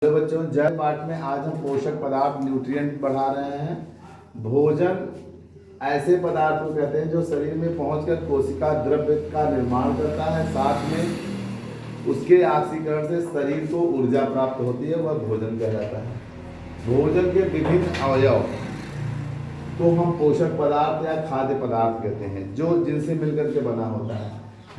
Hello बच्चों, जल पाठ में आज हम पोषक पदार्थ न्यूट्रिएंट बढ़ा रहे हैं। भोजन ऐसे पदार्थ को कहते हैं जो शरीर में पहुंचकर कोशिका द्रव्य का निर्माण करता है, साथ में उसके ऑक्सीकरण से शरीर को ऊर्जा प्राप्त होती है, वह भोजन कहलाता है। भोजन के विभिन्न अवयव को हम पोषक पदार्थ या खाद्य पदार्थ कहते हैं, जो जिनसे मिलकर के बना होता है।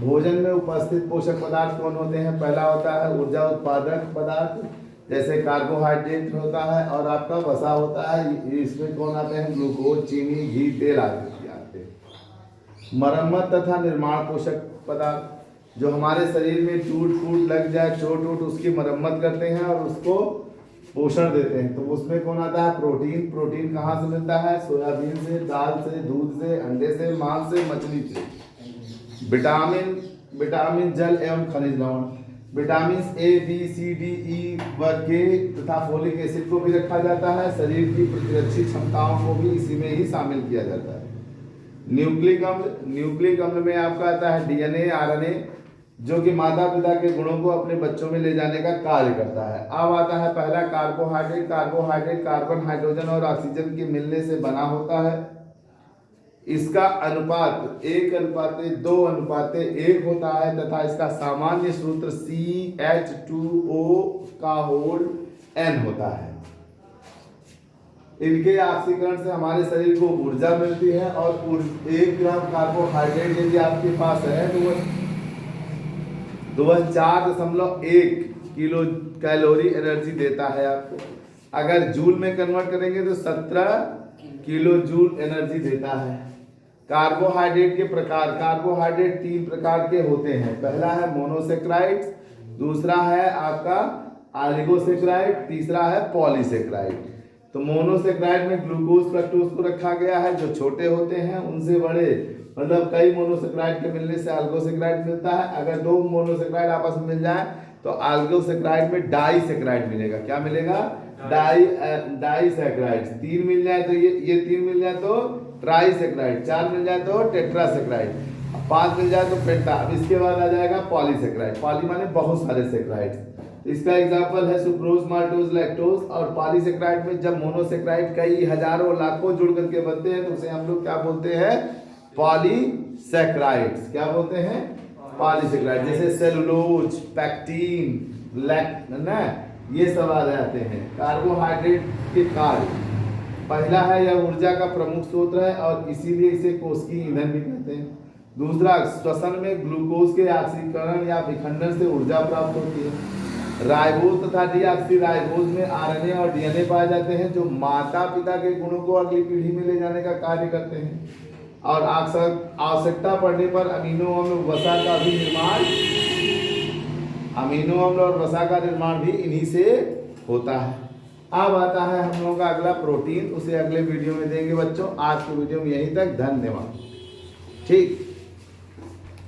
भोजन में उपस्थित पोषक पदार्थ कौन होते हैं? पहला होता है ऊर्जा उत्पादक पदार्थ, जैसे कार्बोहाइड्रेट होता है और आपका वसा होता है। इसमें कौन आते हैं? ग्लूकोज, चीनी, घी, तेल आदि आते हैं। मरम्मत तथा निर्माण पोषक पदार्थ, जो हमारे शरीर में टूट फूट लग जाए, चोट वोट, उसकी मरम्मत करते हैं और उसको पोषण देते हैं। तो उसमें कौन आता है? प्रोटीन। प्रोटीन कहाँ से मिलता है? सोयाबीन से, दाल से, दूध से, अंडे से, मांस से, मछली से। विटामिन जल एवं खनिज लवण, vitamin A, B, C, D, E व के तथा फोलिक एसिड को भी रखा जाता है। शरीर की प्रतिरक्षी क्षमताओं को भी इसी में ही शामिल किया जाता है। न्यूक्लिक अम्ल में आपका आता है डीएनए, आरएनए, जो कि माता पिता के गुणों को अपने बच्चों में ले जाने का कार्य करता है। अब आता है पहला कार्बोहाइड्रेट। कार्बोहाइड्रेट कार्बन, हाइड्रोजन और ऑक्सीजन के मिलने से बना होता है। इसका अनुपात 1:2:1 होता है तथा इसका सामान्य सूत्र CH2O का होल N होता है। इनके ऑक्सीकरण से हमारे शरीर को ऊर्जा मिलती है और 1 ग्राम कार्बोहाइड्रेट यदि आपके पास है तो वह 4.1 किलो कैलोरी एनर्जी देता है आपको। अगर जूल में कन्वर्ट करेंगे तो 17 किलो जूल एनर्जी देता है। कार्बोहाइड्रेट के प्रकार, कार्बोहाइड्रेट 3 प्रकार के होते हैं। पहला है मोनोसेक्राइड्स, दूसरा है आपका ऑलिगोसेक्राइड, तीसरा है पॉलीसेक्राइड। तो मोनोसेक्राइड में ग्लूकोज फ्रक्टोज को रखा गया है, जो छोटे होते हैं उनसे बड़े, मतलब कई मोनोसेक्राइड के मिलने से ऑलिगोसेक्राइड मिलता है। अगर 2 मोनोसेक्राइड आपस में मिल जाए तो ऑलिगोसेक्राइड में डाइसेक्राइड मिलेगा। क्या मिलेगा? डाइसेक्राइड। 3 मिल जाए तो ये 3 मिल जाए तो ट्राइसेक्राइड, 4 मिल जाए तो टेट्रासेक्राइड, 5 मिल जाए तो पेंटा। अब इसके बाद आ जाएगा पॉलीसेक्राइड। पॉली माने बहुत सारे सेक्राइड। इसका एग्जांपल है सुक्रोज, माल्टोज, लैक्टोज। और पॉलीसेक्राइड में जब मोनोसेक्राइड कई हजारों लाखों जुड़ करके बनते हैं तो उसे हम लोग क्या बोलते हैं? पॉलीसेक्राइड्स। क्या बोलते हैं? पॉलीसेक्राइड। जैसे सेलुलोज, पैक्टीन, ना, ये सब आ जाते हैं। कार्बोहाइड्रेट के कार्य, पहला है यह ऊर्जा का प्रमुख स्रोत है और इसीलिए इसे कोशिकीय ईंधन भी कहते हैं। दूसरा, श्वसन में ग्लूकोज के ऑक्सीकरण या विखंडन से ऊर्जा प्राप्त होती है। राइबोज तथा डीऑक्सीराइबोज में आरएनए और डीएनए पाए जाते हैं, जो माता पिता के गुणों को अगली पीढ़ी में ले जाने का कार्य करते हैं। और आवश्यकता पड़ने पर अमीनो अम्ल वसा का भी निर्माण, अमीनो अम्ल और वसा का निर्माण भी इन्हीं से होता है। अब आता है हम लोगों का अगला प्रोटीन, उसे अगले वीडियो में देंगे बच्चों। आज के वीडियो में यहीं तक, धन्यवाद। ठीक।